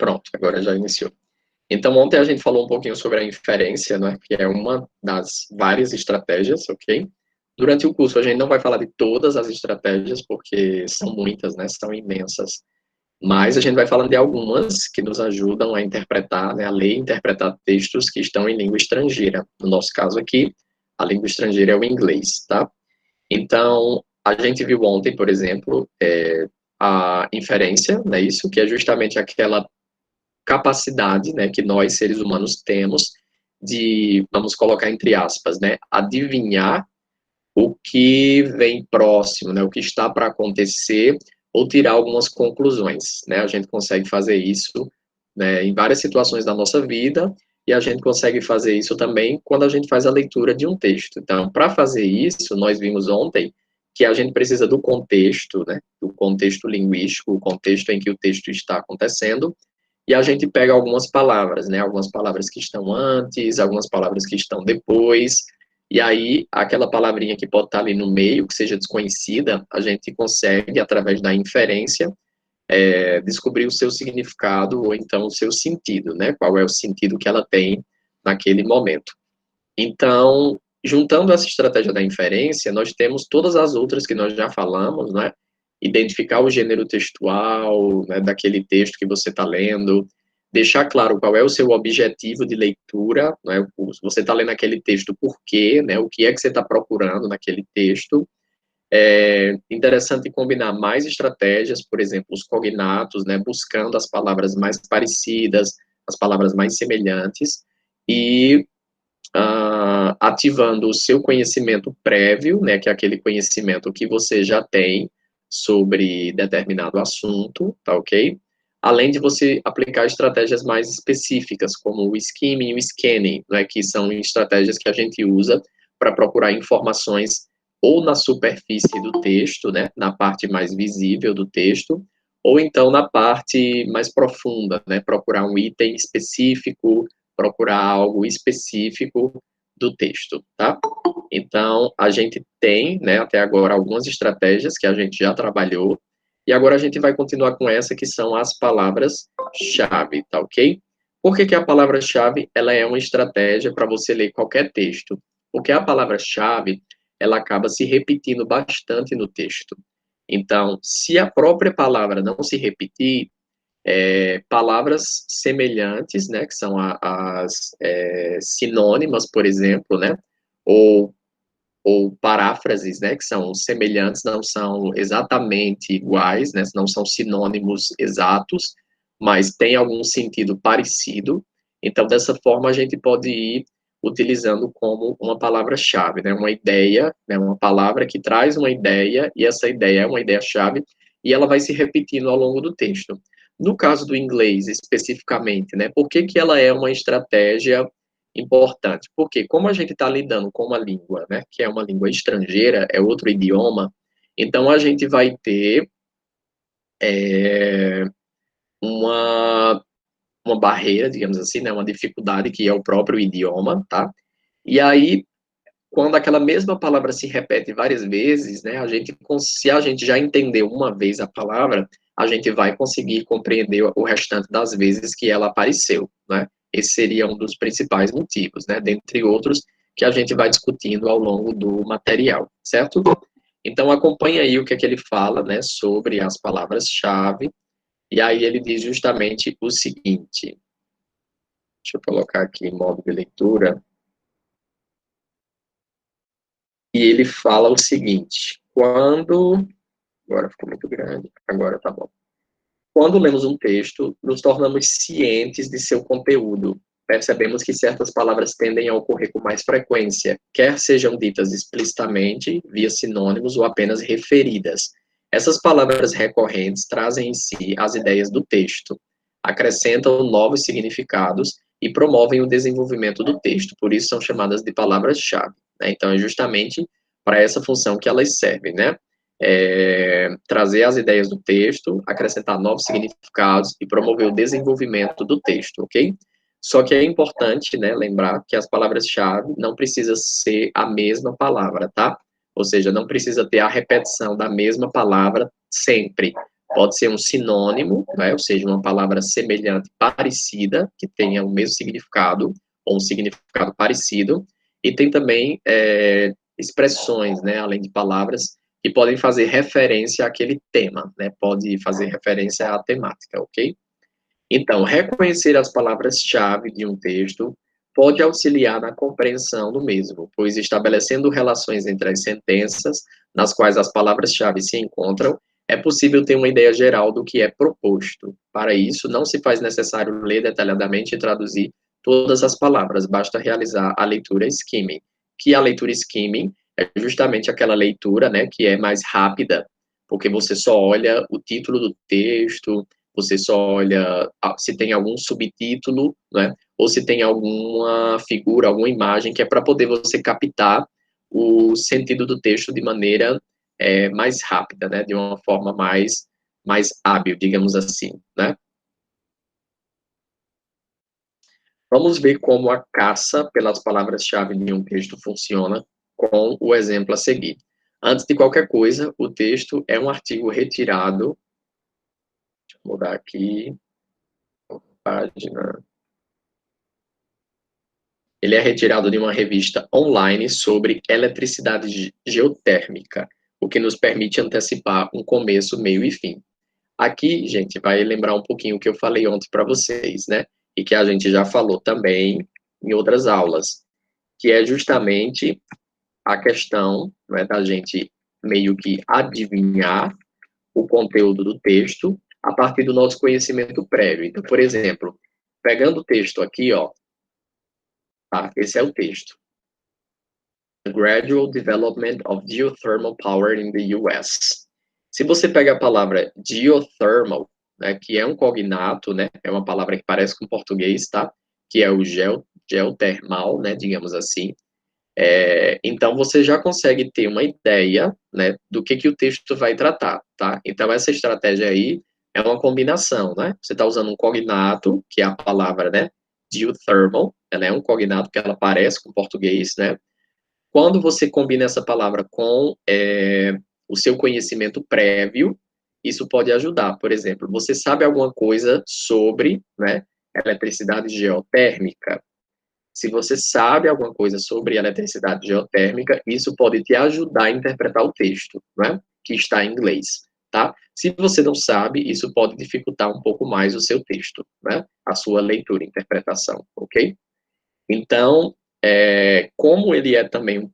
Pronto, agora já iniciou. Então, ontem a gente falou um pouquinho sobre a inferência, né, que é uma das várias estratégias, ok? Durante o curso, a gente não vai falar de todas as estratégias, porque são muitas, né, são imensas. Mas a gente vai falando de algumas que nos ajudam a interpretar, né, a ler e interpretar textos que estão em língua estrangeira. No nosso caso aqui, a língua estrangeira é o inglês, tá? Então, a gente viu ontem, por exemplo, a inferência, né, isso, que é justamente aquela capacidade, né, que nós, seres humanos, temos de, vamos colocar entre aspas, né, adivinhar o que vem próximo, né, o que está para acontecer, ou tirar algumas conclusões, né, a gente consegue fazer isso, né, em várias situações da nossa vida, e a gente consegue fazer isso também quando a gente faz a leitura de um texto. Então, para fazer isso, nós vimos ontem que a gente precisa do contexto, né, do contexto linguístico, o contexto em que o texto está acontecendo, e a gente pega algumas palavras, né, algumas palavras que estão antes, algumas palavras que estão depois, e aí aquela palavrinha que pode estar ali no meio, que seja desconhecida, a gente consegue, através da inferência, descobrir o seu significado ou então o seu sentido, né, qual é o sentido que ela tem naquele momento. Então, juntando essa estratégia da inferência, nós temos todas as outras que nós já falamos, né? Identificar o gênero textual, né, daquele texto que você está lendo, deixar claro qual é o seu objetivo de leitura, né? Você está lendo aquele texto por quê, né? O que é que você está procurando naquele texto. É interessante combinar mais estratégias, por exemplo, os cognatos, né? Buscando as palavras mais parecidas, as palavras mais semelhantes, e ativando o seu conhecimento prévio, né, que é aquele conhecimento que você já tem sobre determinado assunto, tá ok? Além de você aplicar estratégias mais específicas, como o skimming e o scanning, né, que são estratégias que a gente usa para procurar informações ou na superfície do texto, né, na parte mais visível do texto, ou então na parte mais profunda, né, procurar um item específico, procurar algo específico do texto, tá? Então, a gente tem, né, até agora, algumas estratégias que a gente já trabalhou, e agora a gente vai continuar com essa, que são as palavras-chave, tá ok? Por que que a palavra-chave, ela é uma estratégia para você ler qualquer texto? Porque a palavra-chave, ela acaba se repetindo bastante no texto. Então, se a própria palavra não se repetir, palavras semelhantes, né, que são as sinônimas, por exemplo, né, ou, ou paráfrases, né, que são semelhantes, não são exatamente iguais, né, não são sinônimos exatos, mas tem algum sentido parecido. Então, dessa forma, a gente pode ir utilizando como uma palavra-chave, né, uma ideia, né, uma palavra que traz uma ideia, e essa ideia é uma ideia-chave, e ela vai se repetindo ao longo do texto. No caso do inglês, especificamente, né, por que que ela é uma estratégia importante? Porque como a gente está lidando com uma língua, né, que é uma língua estrangeira, é outro idioma, então a gente vai ter uma, uma barreira, digamos assim, né, uma dificuldade que é o próprio idioma, tá? E aí, quando aquela mesma palavra se repete várias vezes, né, se a gente já entendeu uma vez a palavra, a gente vai conseguir compreender o restante das vezes que ela apareceu, né? Esse seria um dos principais motivos, né, dentre outros que a gente vai discutindo ao longo do material, certo? Então, acompanhe aí o que é que ele fala, né, sobre as palavras-chave, e aí ele diz justamente o seguinte, deixa eu colocar aqui em modo de leitura, e ele fala o seguinte, agora ficou muito grande, agora tá bom. Quando lemos um texto, nos tornamos cientes de seu conteúdo. Percebemos que certas palavras tendem a ocorrer com mais frequência, quer sejam ditas explicitamente, via sinônimos ou apenas referidas. Essas palavras recorrentes trazem em si as ideias do texto, acrescentam novos significados e promovem o desenvolvimento do texto, por isso são chamadas de palavras-chave, né? Então, é justamente para essa função que elas servem, né? Trazer as ideias do texto, acrescentar novos significados e promover o desenvolvimento do texto, ok? Só que é importante, né, lembrar que as palavras-chave não precisa ser a mesma palavra, tá? Ou seja, não precisa ter a repetição da mesma palavra sempre. pode ser um sinônimo, né, ou seja, uma palavra semelhante, parecida, que tenha o mesmo significado, ou um significado parecido, e tem também expressões, né, além de palavras, que podem fazer referência àquele tema, né, pode fazer referência à temática, ok? Então, reconhecer as palavras-chave de um texto pode auxiliar na compreensão do mesmo, pois estabelecendo relações entre as sentenças, nas quais as palavras-chave se encontram, é possível ter uma ideia geral do que é proposto. Para isso, não se faz necessário ler detalhadamente e traduzir todas as palavras, basta realizar a leitura skimming, que a leitura skimming é justamente aquela leitura, né, que é mais rápida, porque você só olha o título do texto, você só olha se tem algum subtítulo, né? Ou se tem alguma figura, alguma imagem, que é para poder você captar o sentido do texto de maneira mais rápida, né? De uma forma mais hábil, digamos assim, né? Vamos ver como a caça pelas palavras-chave de um texto funciona com o exemplo a seguir. Antes de qualquer coisa, o texto é um artigo retirado. Deixa eu mudar aqui, página. Ele é retirado de uma revista online sobre eletricidade geotérmica, o que nos permite antecipar um começo, meio e fim. Aqui, gente, vai lembrar um pouquinho o que eu falei ontem para vocês, né? E que a gente já falou também em outras aulas, que é justamente a questão, né, da gente meio que adivinhar o conteúdo do texto a partir do nosso conhecimento prévio. Então, por exemplo, pegando o texto aqui, ó, tá? Esse é o texto. The gradual development of geothermal power in the US. Se você pega a palavra geothermal, né, que é um cognato, né, é uma palavra que parece com português, tá? Que é o geotermal, né, digamos assim. Então você já consegue ter uma ideia, né, do que o texto vai tratar, tá? Então essa estratégia aí é uma combinação, né? Você está usando um cognato, que é a palavra, né, geothermal, ela é um cognato que ela parece com português, né? Quando você combina essa palavra com o seu conhecimento prévio, isso pode ajudar. Por exemplo, você sabe alguma coisa sobre, né, eletricidade geotérmica? Se você sabe alguma coisa sobre eletricidade geotérmica, isso pode te ajudar a interpretar o texto, né, que está em inglês, tá? Se você não sabe, isso pode dificultar um pouco mais o seu texto, né, a sua leitura e interpretação, ok? Então, como ele é também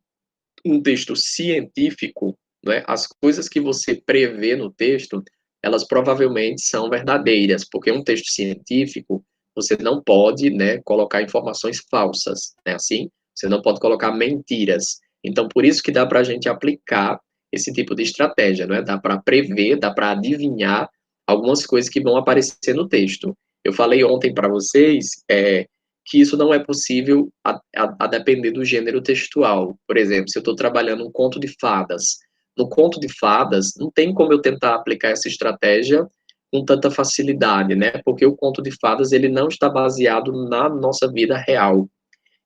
um texto científico, né, as coisas que você prevê no texto, elas provavelmente são verdadeiras, porque um texto científico, você não pode, né, colocar informações falsas, né, assim, você não pode colocar mentiras. Então, por isso que dá para a gente aplicar esse tipo de estratégia, né, dá para prever, dá para adivinhar algumas coisas que vão aparecer no texto. Eu falei ontem para vocês, que isso não é possível a depender do gênero textual. Por exemplo, se eu estou trabalhando um conto de fadas, no conto de fadas, não tem como eu tentar aplicar essa estratégia com tanta facilidade, né? Porque o conto de fadas, ele não está baseado na nossa vida real.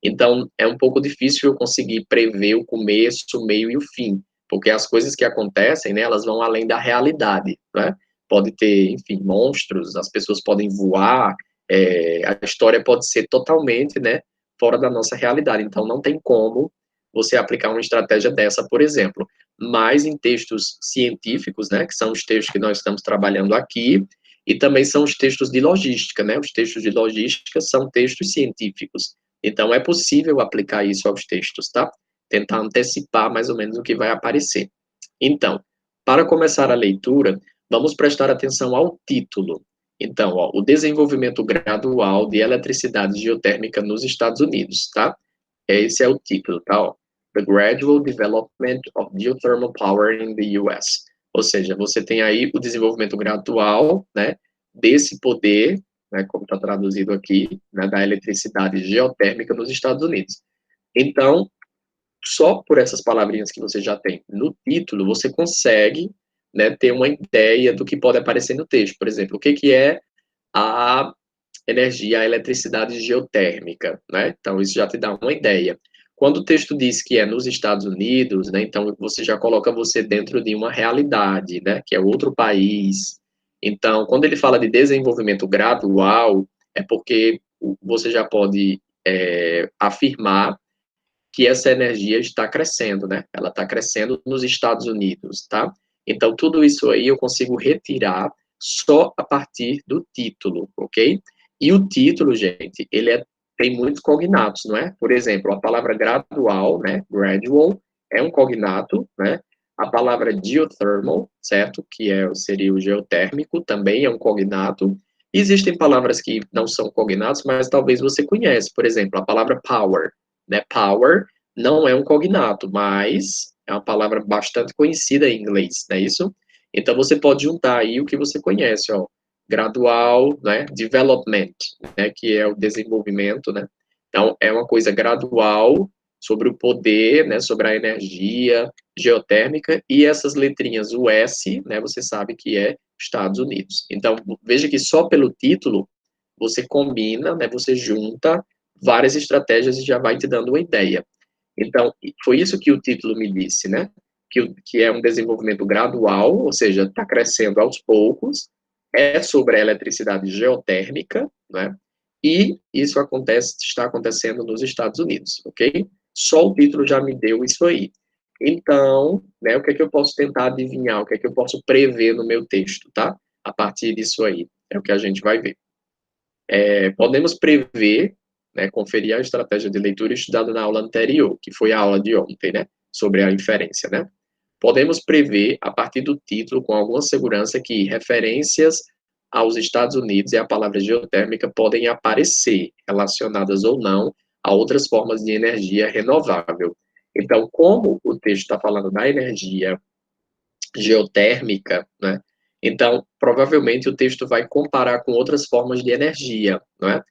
Então, é um pouco difícil eu conseguir prever o começo, o meio e o fim, porque as coisas que acontecem, né, elas vão além da realidade, né? Pode ter, enfim, monstros, as pessoas podem voar, a história pode ser totalmente, né, fora da nossa realidade. Então, não tem como você aplicar uma estratégia dessa, por exemplo. Mas em textos científicos, né, que são os textos que nós estamos trabalhando aqui, e também são os textos de logística, né? Os textos de logística são textos científicos. Então, é possível aplicar isso aos textos, tá? Tentar antecipar mais ou menos o que vai aparecer. Então, para começar a leitura, vamos prestar atenção ao título. Então, ó, o desenvolvimento gradual de eletricidade geotérmica nos Estados Unidos, tá? Esse é o título, tá? Ó. The Gradual Development of Geothermal Power in the US. Ou seja, você tem aí o desenvolvimento gradual, né, desse poder, né, como está traduzido aqui, né, da eletricidade geotérmica nos Estados Unidos. Então, só por essas palavrinhas que você já tem no título, você consegue, né, ter uma ideia do que pode aparecer no texto. Por exemplo, o que, que é a energia, a eletricidade geotérmica, né? Então, isso já te dá uma ideia. Quando o texto diz que é nos Estados Unidos, né, então você já coloca você dentro de uma realidade, né, que é outro país, Então, quando ele fala de desenvolvimento gradual, é porque você já pode afirmar que essa energia está crescendo, né? Ela está crescendo nos Estados Unidos, tá? Então, tudo isso aí eu consigo retirar só a partir do título, ok? E o título, gente, tem muitos cognatos, não é? Por exemplo, a palavra gradual, né? Gradual é um cognato, né? A palavra geothermal, certo? Seria o geotérmico, também é um cognato. Existem palavras que não são cognatos, mas talvez você conhece. Por exemplo, a palavra power, né? Power não é um cognato, mas é uma palavra bastante conhecida em inglês, não é isso? Então você pode juntar aí o que você conhece, ó, gradual, né, development, né, que é o desenvolvimento, né? Então é uma coisa gradual sobre o poder, né, sobre a energia geotérmica e essas letrinhas, o S, né, você sabe que é Estados Unidos. Então veja que só pelo título você combina, né, você junta várias estratégias e já vai te dando uma ideia. Então, foi isso que o título me disse, né? Que é um desenvolvimento gradual, ou seja, está crescendo aos poucos, é sobre a eletricidade geotérmica, né? E isso está acontecendo nos Estados Unidos, ok? Só o título já me deu isso aí. Então, né, o que é que eu posso tentar adivinhar, o que é que eu posso prever no meu texto, tá? A partir disso aí, é o que a gente vai ver. Podemos prever, né, conferir a estratégia de leitura estudada na aula anterior, que foi a aula de ontem, né, sobre a inferência, né? Podemos prever, a partir do título, com alguma segurança, que referências aos Estados Unidos e a palavra geotérmica podem aparecer, relacionadas ou não a outras formas de energia renovável. Então, como o texto está falando da energia geotérmica, né? Então, provavelmente o texto vai comparar com outras formas de energia, não é?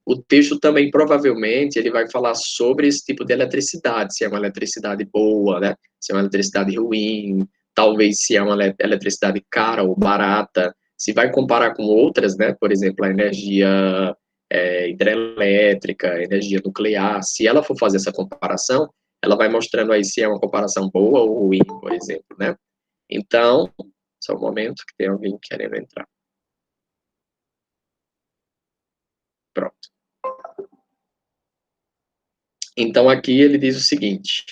O texto também, provavelmente, ele vai falar sobre esse tipo de eletricidade, se é uma eletricidade boa, né? Se é uma eletricidade ruim, talvez se é uma eletricidade cara ou barata, se vai comparar com outras, né? Por exemplo, a energia hidrelétrica, energia nuclear, se ela for fazer essa comparação, ela vai mostrando aí se é uma comparação boa ou ruim, por exemplo, né? Então, só um momento que tem alguém querendo entrar. Pronto. Então, aqui ele diz o seguinte,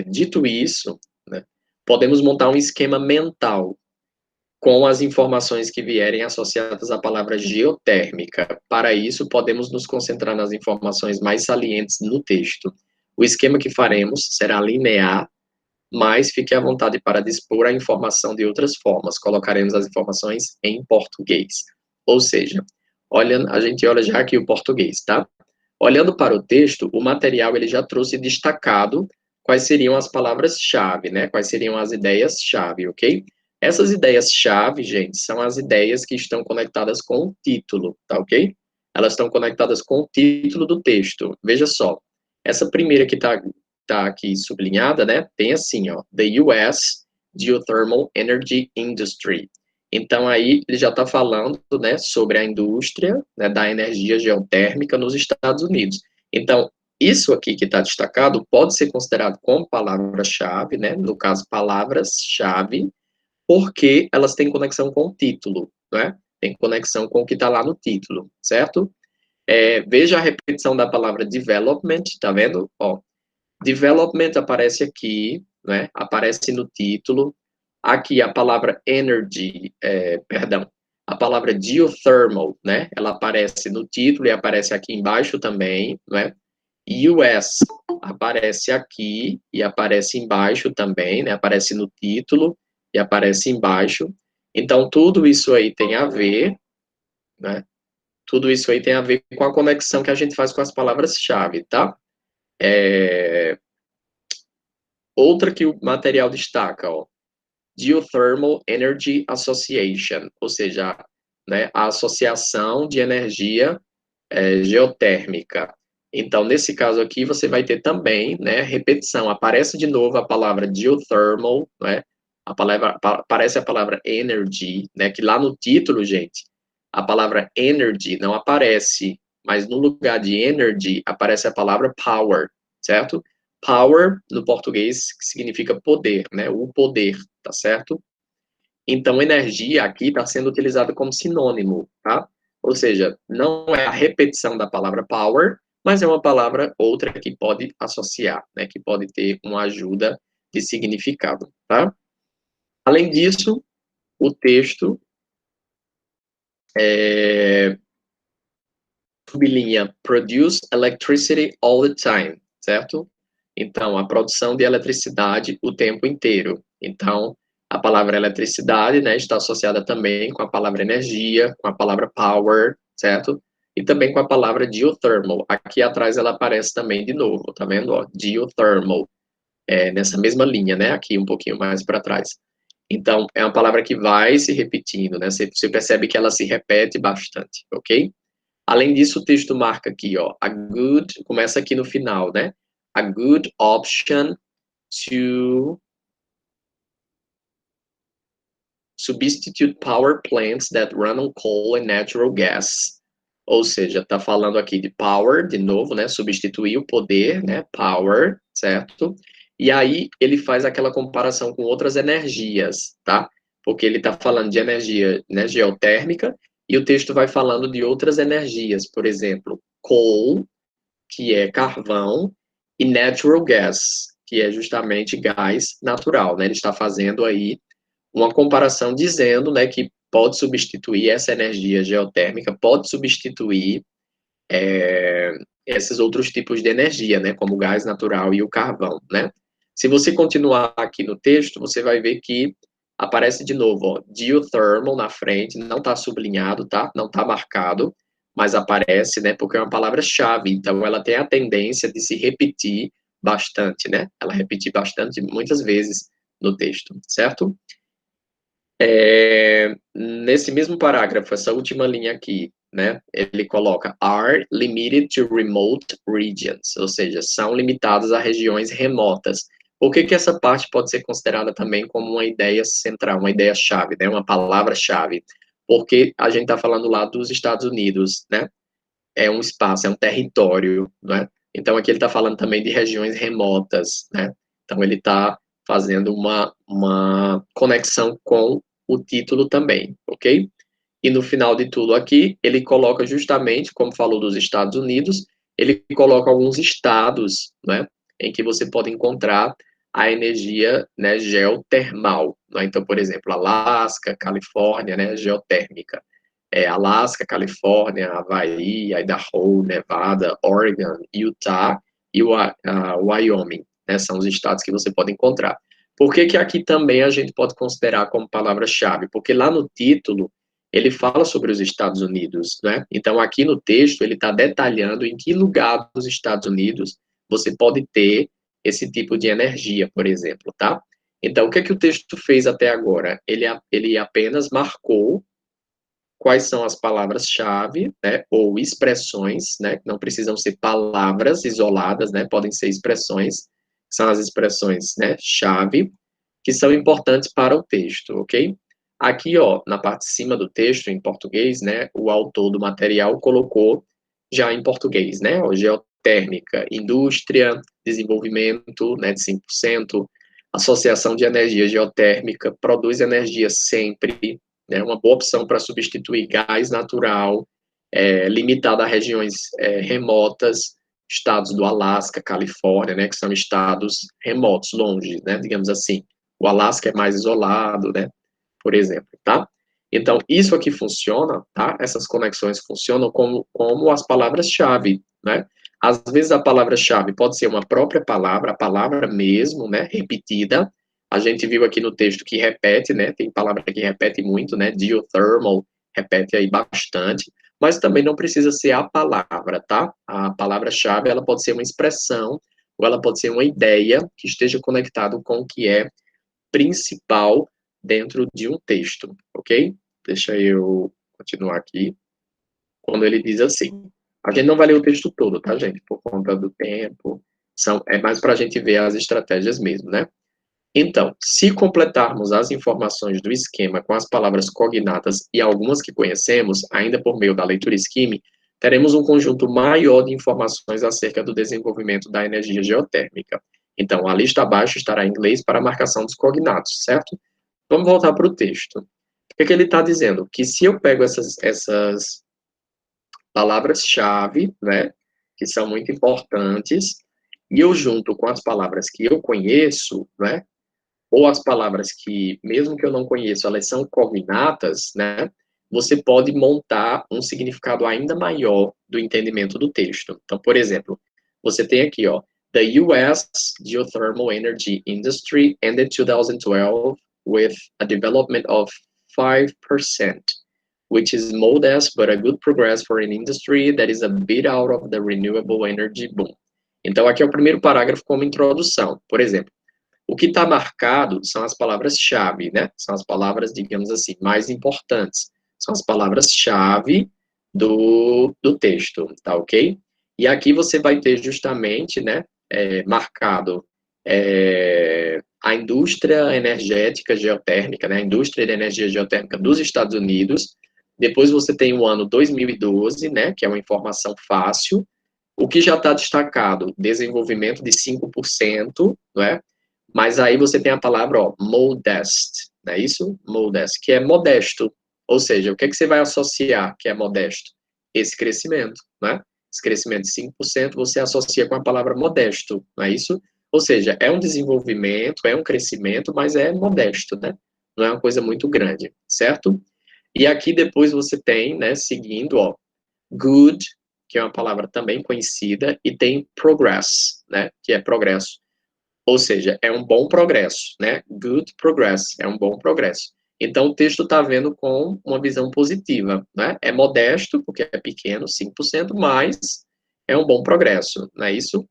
dito isso, né, podemos montar um esquema mental com as informações que vierem associadas à palavra geotérmica. Para isso, podemos nos concentrar nas informações mais salientes no texto. O esquema que faremos será linear, mas fique à vontade para dispor a informação de outras formas. Colocaremos as informações em português. Ou seja, a gente olha já aqui o português, tá? Olhando para o texto, o material ele já trouxe destacado quais seriam as palavras-chave, né? Quais seriam as ideias-chave, ok? Essas ideias-chave, gente, são as ideias que estão conectadas com o título, tá ok? Elas estão conectadas com o título do texto. Veja só, essa primeira que tá aqui sublinhada, né? Tem assim, ó, The US Geothermal Energy Industry. Então, aí, ele já está falando, né, sobre a indústria, né, da energia geotérmica nos Estados Unidos. Então, isso aqui que está destacado pode ser considerado como palavra-chave, né, no caso, palavras-chave, porque elas têm conexão com o título, né, tem conexão com o que está lá no título, certo? Veja a repetição da palavra development, tá vendo? Ó, development aparece aqui, né, aparece no título. Aqui a palavra energy, perdão, a palavra geothermal, né, ela aparece no título e aparece aqui embaixo também, né? US aparece aqui e aparece embaixo também, né? Aparece no título e aparece embaixo. Então, tudo isso aí tem a ver, né? Tudo isso aí tem a ver com a conexão que a gente faz com as palavras-chave, tá? Outra que o material destaca, ó, Geothermal Energy Association, ou seja, né, a Associação de Energia Geotérmica. Então, nesse caso aqui, você vai ter também, né, repetição, aparece de novo a palavra geothermal, né, aparece a palavra energy, né, que lá no título, gente, a palavra energy não aparece, mas no lugar de energy aparece a palavra power, certo? Power, no português, significa poder, né, o poder, tá certo? Então, energia aqui está sendo utilizada como sinônimo, tá? Ou seja, não é a repetição da palavra power, mas é uma palavra outra que pode associar, né? Que pode ter uma ajuda de significado, tá? Além disso, o texto sublinha produce electricity all the time, certo? Então, a produção de eletricidade o tempo inteiro. Então, a palavra eletricidade, né, está associada também com a palavra energia, com a palavra power, certo? E também com a palavra geothermal. Aqui atrás ela aparece também de novo, tá vendo? Ó, geothermal, nessa mesma linha, né? Aqui um pouquinho mais para trás. Então, é uma palavra que vai se repetindo, né? Você percebe que ela se repete bastante, ok? Além disso, o texto marca aqui, ó, a good, começa aqui no final, né? A good option to substitute power plants that run on coal and natural gas. Ou seja, tá falando aqui de power, de novo, né? Substituir o poder, né? Power, certo? E aí ele faz aquela comparação com outras energias, tá? Porque ele tá falando de energia, né, geotérmica, e o texto vai falando de outras energias, por exemplo, coal, que é carvão, e natural gas, que é justamente gás natural, né? Ele está fazendo aí uma comparação dizendo, né, que pode substituir essa energia geotérmica, pode substituir esses outros tipos de energia, né, como o gás natural e o carvão, né? Se você continuar aqui no texto, você vai ver que aparece de novo, ó, geothermal na frente, não está sublinhado, tá? Não está marcado, mas aparece, né, porque é uma palavra-chave, então ela tem a tendência de se repetir bastante, né? Ela repetir bastante, muitas vezes no texto, certo? Nesse mesmo parágrafo, essa última linha aqui, né, ele coloca are limited to remote regions, ou seja, são limitados a regiões remotas. Por que que essa parte pode ser considerada também como uma ideia central, uma ideia-chave, né, uma palavra-chave? Porque a gente está falando lá dos Estados Unidos, né? É um espaço, é um território, né? Então aqui ele está falando também de regiões remotas, né? Então ele está fazendo uma conexão com o título também, ok? E no final de tudo aqui, ele coloca justamente, como falou dos Estados Unidos, ele coloca alguns estados, né, em que você pode encontrar a energia, né, geotermal, né? Então, por exemplo, Alasca, Califórnia, né, geotérmica. Alasca, Califórnia, Havaí, Idaho, Nevada, Oregon, Utah e Wyoming, né, são os estados que você pode encontrar. Por que que aqui também a gente pode considerar como palavra-chave? Porque lá no título, ele fala sobre os Estados Unidos, né? Então, aqui no texto, ele está detalhando em que lugar dos Estados Unidos você pode ter esse tipo de energia, por exemplo, tá? Então, o que é que o texto fez até agora? Ele apenas marcou quais são as palavras-chave, né, ou expressões, né, que não precisam ser palavras isoladas, né, podem ser expressões, são as expressões, né, chave, que são importantes para o texto, ok? Aqui, ó, na parte de cima do texto, em português, né, o autor do material colocou já em português, né, ó, geotérmica, indústria, desenvolvimento, né, de 5%, associação de energia geotérmica, produz energia sempre, né, uma boa opção para substituir gás natural, limitada a regiões remotas, estados do Alasca, Califórnia, né, que são estados remotos, longe, né, digamos assim. O Alasca é mais isolado, né, por exemplo, tá? Então, isso aqui funciona, tá? Essas conexões funcionam como as palavras-chave, né? Às vezes a palavra-chave pode ser uma própria palavra, a palavra mesmo, né, repetida. A gente viu aqui no texto que repete, né? Tem palavra que repete muito, né? Geothermal repete aí bastante, mas também não precisa ser a palavra, tá? A palavra-chave, ela pode ser uma expressão ou ela pode ser uma ideia que esteja conectado com o que é principal dentro de um texto, ok? Deixa eu continuar aqui. Quando ele diz assim, a gente não vai ler o texto todo, tá, gente? Por conta do tempo, é mais para a gente ver as estratégias mesmo, né? Então, se completarmos as informações do esquema com as palavras cognatas e algumas que conhecemos, ainda por meio da leitura scheme, teremos um conjunto maior de informações acerca do desenvolvimento da energia geotérmica. Então, a lista abaixo estará em inglês para a marcação dos cognatos, certo? Vamos voltar para o texto. O que ele está dizendo? Que se eu pego essas palavras-chave, né, que são muito importantes, e eu junto com as palavras que eu conheço, né, ou as palavras que, mesmo que eu não conheça, elas são cognatas, né, você pode montar um significado ainda maior do entendimento do texto. Então, por exemplo, você tem aqui, ó, The US geothermal energy industry ended 2012 with a development of 5%, which is modest but a good progress for an industry that is a bit out of the renewable energy boom. Então, aqui é o primeiro parágrafo como introdução. Por exemplo, o que está marcado são as palavras-chave, né? São as palavras, digamos assim, mais importantes. São as palavras-chave do texto, tá ok? E aqui você vai ter justamente, né, marcado a indústria energética geotérmica, né, a indústria de energia geotérmica dos Estados Unidos. Depois você tem o ano 2012, né, que é uma informação fácil. O que já está destacado, desenvolvimento de 5%, não é? Mas aí você tem a palavra, ó, modest, não é isso? Modest, que é modesto. Ou seja, o que é que você vai associar que é modesto? Esse crescimento, né? Esse crescimento de 5% você associa com a palavra modesto, não é isso? Ou seja, é um desenvolvimento, é um crescimento, mas é modesto, né? Não é uma coisa muito grande, certo? E aqui depois você tem, né, seguindo, ó, good, que é uma palavra também conhecida, e tem progress, né, que é progresso. Ou seja, é um bom progresso, né? Good progress, é um bom progresso. Então, o texto está vendo com uma visão positiva, né? É modesto, porque é pequeno, 5%, mas é um bom progresso, não é isso?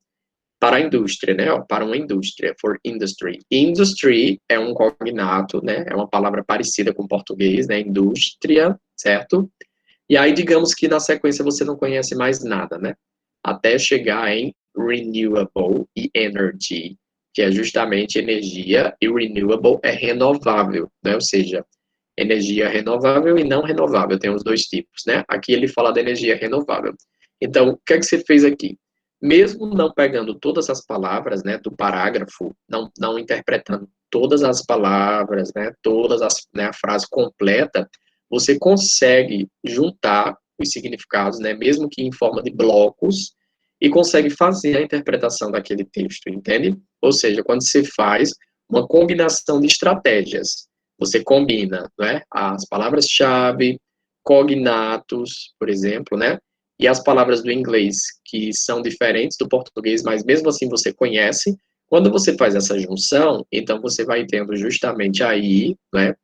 Para a indústria, né? Para uma indústria, for industry. Industry é um cognato, né? É uma palavra parecida com o português, né? Indústria, certo? E aí, digamos que na sequência você não conhece mais nada, né? Até chegar em renewable e energy, que é justamente energia, e renewable é renovável, né? Ou seja, energia renovável e não renovável, tem os dois tipos, né? Aqui ele fala da energia renovável. Então, o que é que você fez aqui? Mesmo não pegando todas as palavras, né, do parágrafo, não interpretando todas as palavras, né, a frase completa, você consegue juntar os significados, né, mesmo que em forma de blocos, e consegue fazer a interpretação daquele texto, entende? Ou seja, quando você faz uma combinação de estratégias, você combina, né, as palavras-chave, cognatos, por exemplo, né, e as palavras do inglês, que são diferentes do português, mas mesmo assim você conhece. Quando você faz essa junção, então você vai tendo justamente aí, né,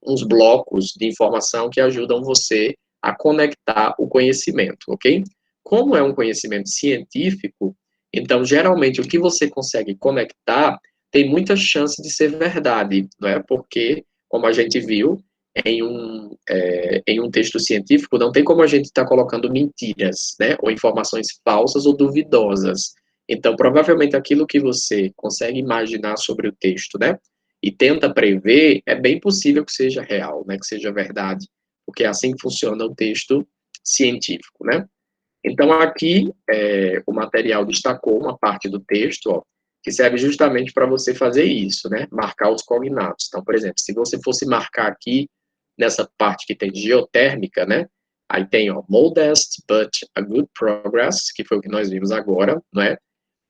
uns blocos de informação que ajudam você a conectar o conhecimento, ok? Como é um conhecimento científico, então, geralmente, o que você consegue conectar tem muita chance de ser verdade, não é? Porque, como a gente viu, em um texto científico, não tem como a gente estar colocando mentiras, né? Ou informações falsas ou duvidosas. Então, provavelmente, aquilo que você consegue imaginar sobre o texto, né? E tenta prever, é bem possível que seja real, né? Que seja verdade. Porque é assim que funciona o texto científico, né? Então, aqui, o material destacou uma parte do texto, ó, que serve justamente para você fazer isso, né? Marcar os cognatos. Então, por exemplo, se você fosse marcar aqui, nessa parte que tem geotérmica, né? Aí tem, ó, modest but a good progress, que foi o que nós vimos agora, não é?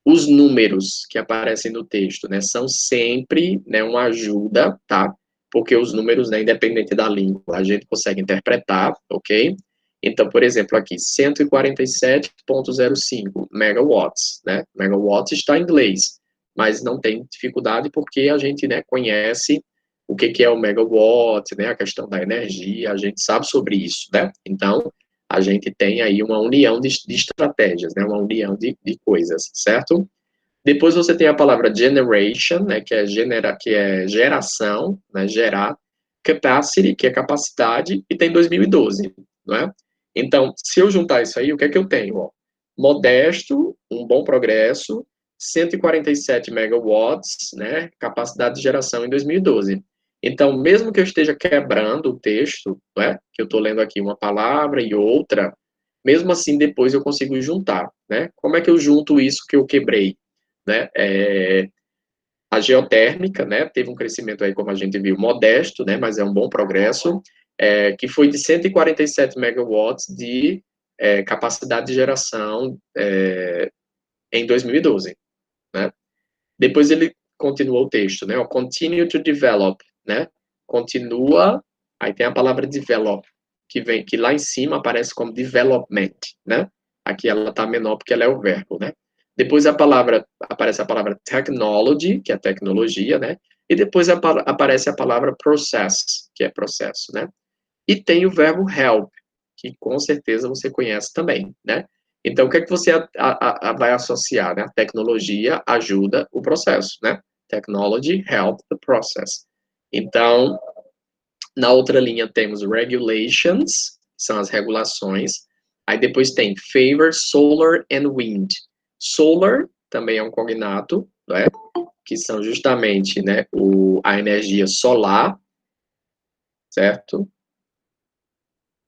Os números que aparecem no texto, né, são sempre, né, uma ajuda, tá? Porque os números, né, independente da língua, a gente consegue interpretar, ok? Então, por exemplo, aqui, 147,05 megawatts, né? Megawatts está em inglês, mas não tem dificuldade porque a gente, né, conhece o que é o megawatt, né, a questão da energia, a gente sabe sobre isso, né? Então, a gente tem aí uma união de estratégias, né, uma união de coisas, certo? Depois você tem a palavra generation, né, que é geração, né, gerar, capacity, que é capacidade, e tem 2012, não é? Então, se eu juntar isso aí, o que é que eu tenho? Ó? Modesto, um bom progresso, 147 megawatts, né, capacidade de geração em 2012. Então, mesmo que eu esteja quebrando o texto, né, que eu estou lendo aqui uma palavra e outra, mesmo assim, depois eu consigo juntar, né? Como é que eu junto isso que eu quebrei, né? A geotérmica, né, teve um crescimento aí, como a gente viu, modesto, né, mas é um bom progresso, que foi de 147 megawatts de capacidade de geração em 2012, né? Depois ele continua o texto, né? O continue to develop, né? Continua, aí tem a palavra develop, que lá em cima aparece como development, né? Aqui ela está menor porque ela é o verbo, né? Depois aparece a palavra technology, que é tecnologia, né? E depois aparece a palavra process, que é processo, né? E tem o verbo help, que com certeza você conhece também, né? Então, o que é que você vai associar, né? A tecnologia ajuda o processo, né? Technology help the process. Então, na outra linha temos regulations, que são as regulações. Aí depois tem favor solar and wind. Solar também é um cognato, né? Que são justamente, né, a energia solar, certo?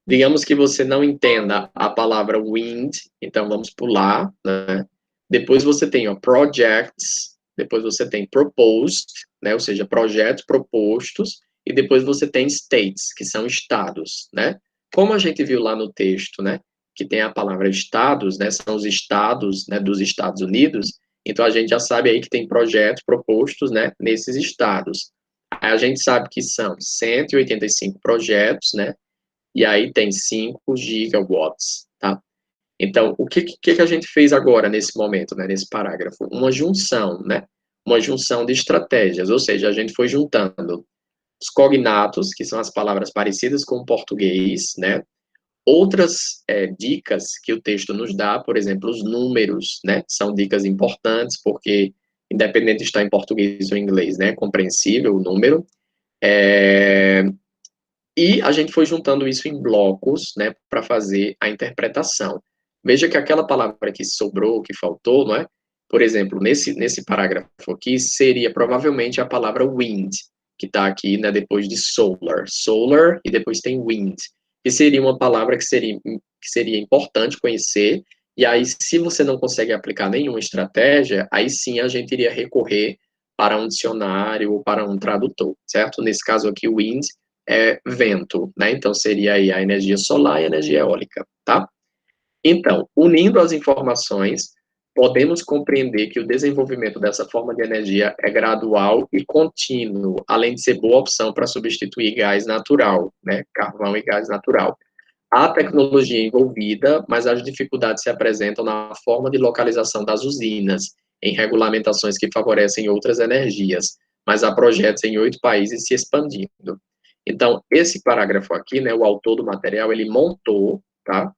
Digamos que você não entenda a palavra wind, então vamos pular, né? Depois você tem projects, depois você tem proposed, né? Ou seja, projetos propostos, e depois você tem states, que são estados, né? Como a gente viu lá no texto, né? Que tem a palavra estados, né? São os estados, né? Dos Estados Unidos. Então a gente já sabe aí que tem projetos propostos, né? Nesses estados. Aí a gente sabe que são 185 projetos, né? E aí tem 5 gigawatts, tá? Então, o que a gente fez agora, nesse momento, né, nesse parágrafo? Uma junção, né? Uma junção de estratégias, ou seja, a gente foi juntando os cognatos, que são as palavras parecidas com o português, né? Outras dicas que o texto nos dá, por exemplo, os números, né? São dicas importantes, porque, independente de estar em português ou em inglês, né? É compreensível o número. E a gente foi juntando isso em blocos, né, para fazer a interpretação. Veja que aquela palavra que sobrou, que faltou, não é? Por exemplo, nesse parágrafo aqui, seria provavelmente a palavra wind, que está aqui, né, depois de solar. Solar e depois tem wind, que seria uma palavra que seria importante conhecer. E aí, se você não consegue aplicar nenhuma estratégia, aí sim a gente iria recorrer para um dicionário ou para um tradutor, certo? Nesse caso aqui, wind vento, né? Então seria aí a energia solar e a energia eólica, tá? Então, unindo as informações, podemos compreender que o desenvolvimento dessa forma de energia é gradual e contínuo, além de ser boa opção para substituir gás natural, né? Carvão e gás natural. Há tecnologia envolvida, mas as dificuldades se apresentam na forma de localização das usinas, em regulamentações que favorecem outras energias, mas há projetos em 8 países se expandindo. Então, esse parágrafo aqui, né, o autor do material, ele montou, tá?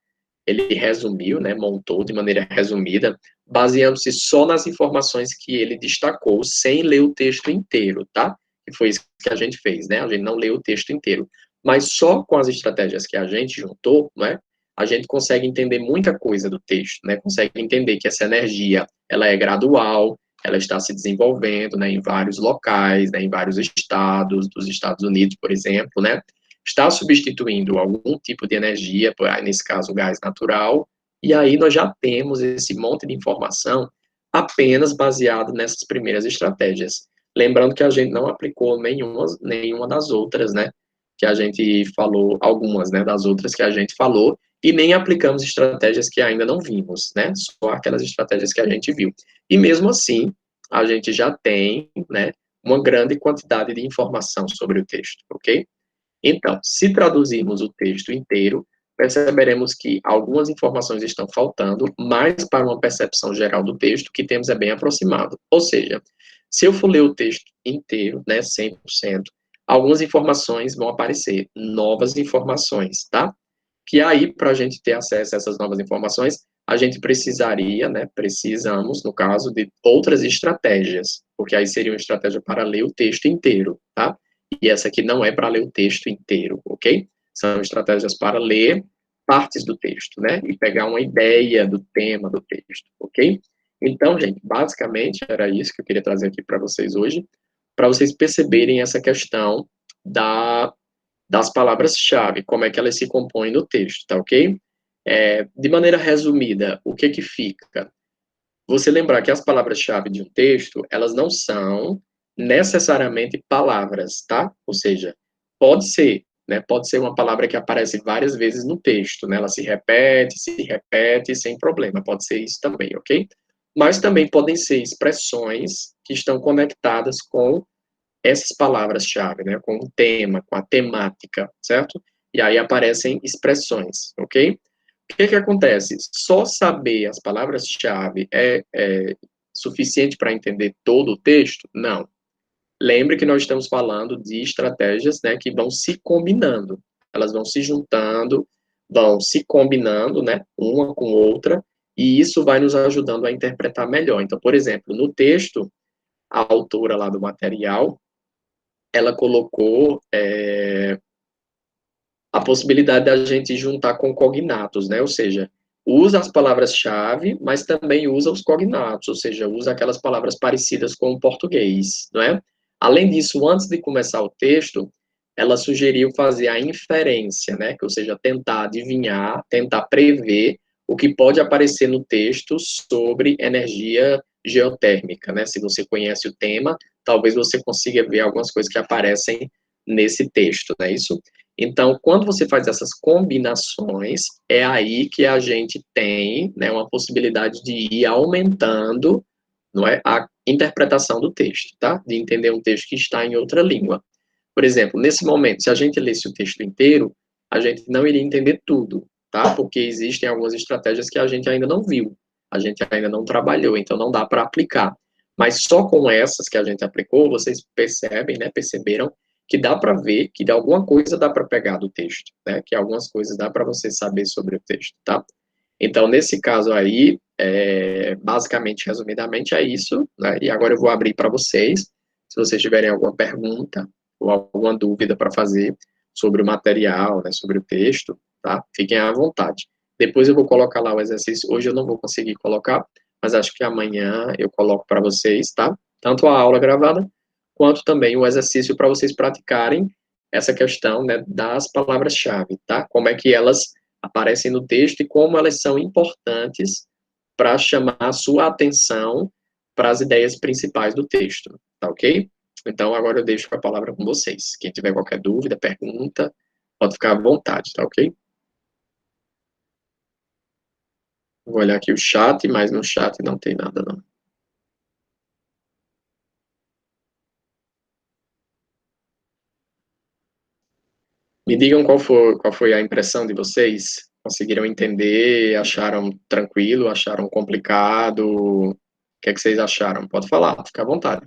Ele resumiu, né, montou de maneira resumida, baseando-se só nas informações que ele destacou, sem ler o texto inteiro, tá? Que foi isso que a gente fez, né? A gente não leu o texto inteiro. Mas só com as estratégias que a gente juntou, né, a gente consegue entender muita coisa do texto, né? Consegue entender que essa energia, ela é gradual, ela está se desenvolvendo, né, em vários locais, né, em vários estados dos Estados Unidos, por exemplo, né? Está substituindo algum tipo de energia, nesse caso, gás natural, e aí nós já temos esse monte de informação apenas baseado nessas primeiras estratégias. Lembrando que a gente não aplicou nenhuma das outras, né? Que a gente falou, algumas, né? Das outras que a gente falou, e nem aplicamos estratégias que ainda não vimos, né? Só aquelas estratégias que a gente viu. E mesmo assim, a gente já tem, né? Uma grande quantidade de informação sobre o texto, ok? Então, se traduzirmos o texto inteiro, perceberemos que algumas informações estão faltando, mas para uma percepção geral do texto, o que temos é bem aproximado. Ou seja, se eu for ler o texto inteiro, né, 100%, algumas informações vão aparecer, novas informações, tá? Que aí, para a gente ter acesso a essas novas informações, a gente precisaria, né, precisamos, no caso, de outras estratégias, porque aí seria uma estratégia para ler o texto inteiro, tá? E essa aqui não é para ler o texto inteiro, ok? São estratégias para ler partes do texto, né? E pegar uma ideia do tema do texto, ok? Então, gente, basicamente era isso que eu queria trazer aqui para vocês hoje, para vocês perceberem essa questão das palavras-chave, como é que elas se compõem no texto, tá ok? De maneira resumida, o que que fica? Você lembrar que as palavras-chave de um texto, elas não são necessariamente palavras, tá? Ou seja, pode ser, né? Pode ser uma palavra que aparece várias vezes no texto, né? Ela se repete sem problema. Pode ser isso também, ok? Mas também podem ser expressões que estão conectadas com essas palavras-chave, né? Com o tema, com a temática, certo? E aí aparecem expressões, ok? O que que acontece? Só saber as palavras-chave é suficiente para entender todo o texto? Não. Lembre que nós estamos falando de estratégias, né, que vão se combinando. Elas vão se juntando, vão se combinando, né, uma com outra, e isso vai nos ajudando a interpretar melhor. Então, por exemplo, no texto, a autora lá do material, ela colocou a possibilidade da gente juntar com cognatos, né? Ou seja, usa as palavras-chave, mas também usa os cognatos, ou seja, usa aquelas palavras parecidas com o português, não é? Além disso, antes de começar o texto, ela sugeriu fazer a inferência, né? Ou seja, tentar adivinhar, tentar prever o que pode aparecer no texto sobre energia geotérmica, né? Se você conhece o tema, talvez você consiga ver algumas coisas que aparecem nesse texto, não é isso? Então, quando você faz essas combinações, é aí que a gente tem, né, uma possibilidade de ir aumentando, não é, a interpretação do texto, tá? De entender um texto que está em outra língua. Por exemplo, nesse momento, se a gente lesse o texto inteiro, a gente não iria entender tudo, tá? Porque existem algumas estratégias que a gente ainda não viu, a gente ainda não trabalhou, então não dá para aplicar. Mas só com essas que a gente aplicou, vocês percebem, né, perceberam que dá para ver que de alguma coisa dá para pegar do texto, né? Que algumas coisas dá para você saber sobre o texto, tá? Então, nesse caso aí, basicamente, resumidamente, é isso, né? E agora eu vou abrir para vocês, se vocês tiverem alguma pergunta ou alguma dúvida para fazer sobre o material, né, sobre o texto, tá? Fiquem à vontade. Depois eu vou colocar lá o exercício, hoje eu não vou conseguir colocar, mas acho que amanhã eu coloco para vocês, tá? Tanto a aula gravada, quanto também o exercício para vocês praticarem essa questão, né, das palavras-chave, tá? Como é que elas aparecem no texto e como elas são importantes para chamar a sua atenção para as ideias principais do texto, tá ok? Então, agora eu deixo a palavra com vocês. Quem tiver qualquer dúvida, pergunta, pode ficar à vontade, tá ok? Vou olhar aqui o chat, mas no chat não tem nada, não. Me digam qual foi a impressão de vocês. Conseguiram entender? Acharam tranquilo? Acharam complicado? O que é que vocês acharam? Pode falar, fica à vontade.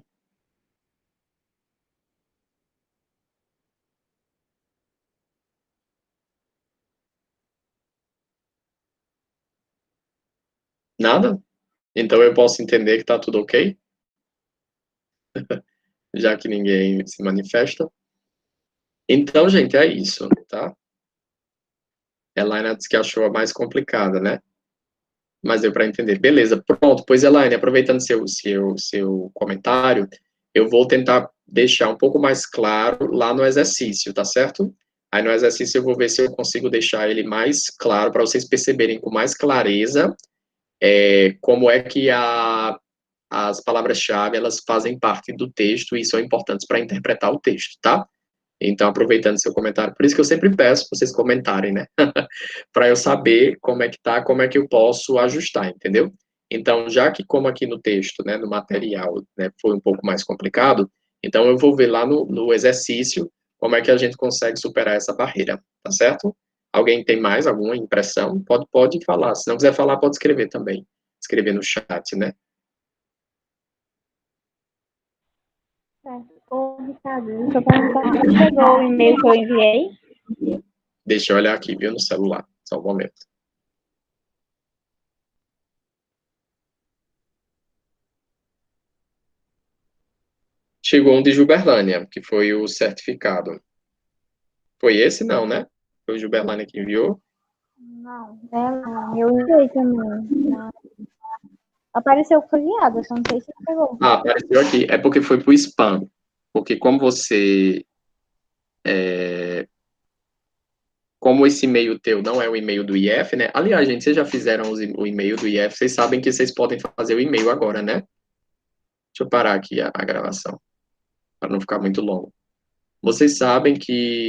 Nada? Então eu posso entender que está tudo ok, já que ninguém se manifesta. Então, gente, é isso, tá? Elaine disse que achou a mais complicada, né? Mas deu para entender. Beleza, pronto. Pois, Elaine, aproveitando seu comentário, eu vou tentar deixar um pouco mais claro lá no exercício, tá certo? Aí no exercício eu vou ver se eu consigo deixar ele mais claro para vocês perceberem com mais clareza como é que as palavras-chave elas fazem parte do texto e são importantes para interpretar o texto, tá? Então, aproveitando seu comentário, por isso que eu sempre peço para vocês comentarem, né? Para eu saber como é que tá, como é que eu posso ajustar, entendeu? Então, já que como aqui no texto, né, no material, né, foi um pouco mais complicado, então eu vou ver lá no exercício como é que a gente consegue superar essa barreira, tá certo? Alguém tem mais alguma impressão? Pode falar. Se não quiser falar, pode escrever também. Escrever no chat, né? Certo. Ô, Ricardo, deixa eu perguntar se chegou o e-mail que eu enviei. Deixa eu olhar aqui, viu, no celular. Só um momento. Chegou um de Gilberlândia, que foi o certificado. Foi esse, não, né? Foi o Gilberlândia que enviou. Não, eu enviei também. Apareceu que foi enviado, só não sei se chegou. Ah, apareceu aqui. É porque foi pro spam. Porque como você. Como esse e-mail teu não é o e-mail do IF, né? Aliás, gente, vocês já fizeram o e-mail do IF, vocês sabem que vocês podem fazer o e-mail agora, né? Deixa eu parar aqui a gravação. para não ficar muito longo. Vocês sabem que